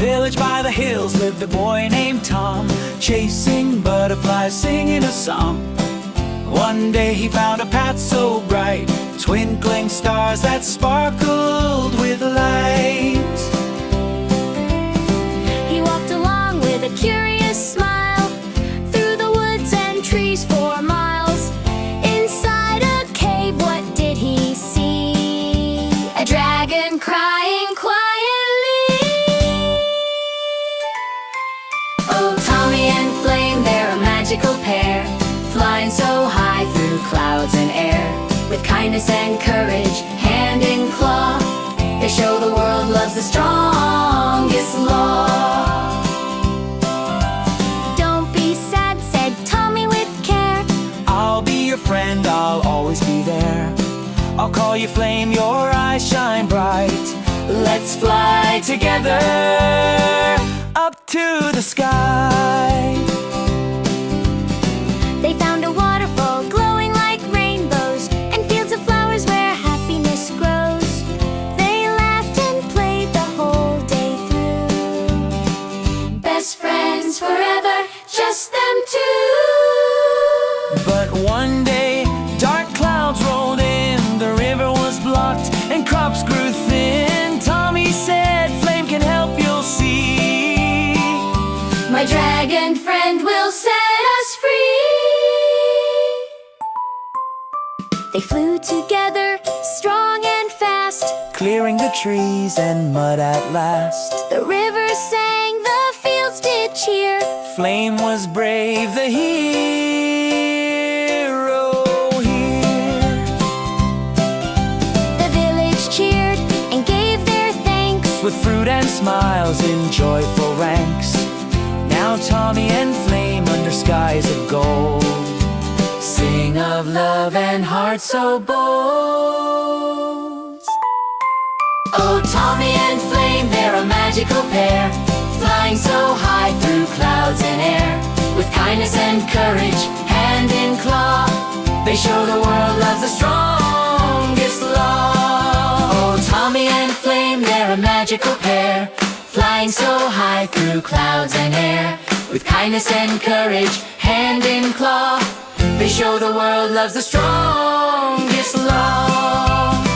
village by the hills lived a boy named Tom, chasing butterflies, singing a song. One day he found a path so bright, twinkling stars that sparkled with light. He walked along with a curious smile, through the woods and trees for miles. Inside a cave, what did he see? A dragon crying quietly. Oh, Tommy and Flame, they're a magical pair, flying so high through clouds and air. With kindness and courage, hand in claw, they show the world love's the strongest law. Don't be sad, said Tommy with care. I'll be your friend, I'll always be there. I'll call you Flame, your eyes shine bright. Let's fly together up to the sky. They found a waterfall glowing like rainbows, and fields of flowers where happiness grows. They laughed and played the whole day through. Best friends forever, just them two. But one day, dark clouds rolled in, the river was blocked and crops grew thin. Tommy said, Flame can help, you'll see. My dragon friend will set us free. They flew together, strong and fast, Clearing the trees and mud at last. the river sang, the fields did cheer. Flame was brave, the hero here. The village cheered and gave their thanks. With fruit and smiles in joyful ranks. Now Tommy and Flame under skies of gold sing of love and hearts so bold. Oh, Tommy and Flame, they're a magical pair, flying so high through clouds and air. With kindness and courage, hand in claw, they show the world love's the strongest law. Oh, Tommy and Flame, they're a magical pair, flying so high through clouds and air. With kindness and courage, hand in claw, they show the world love's the strongest law.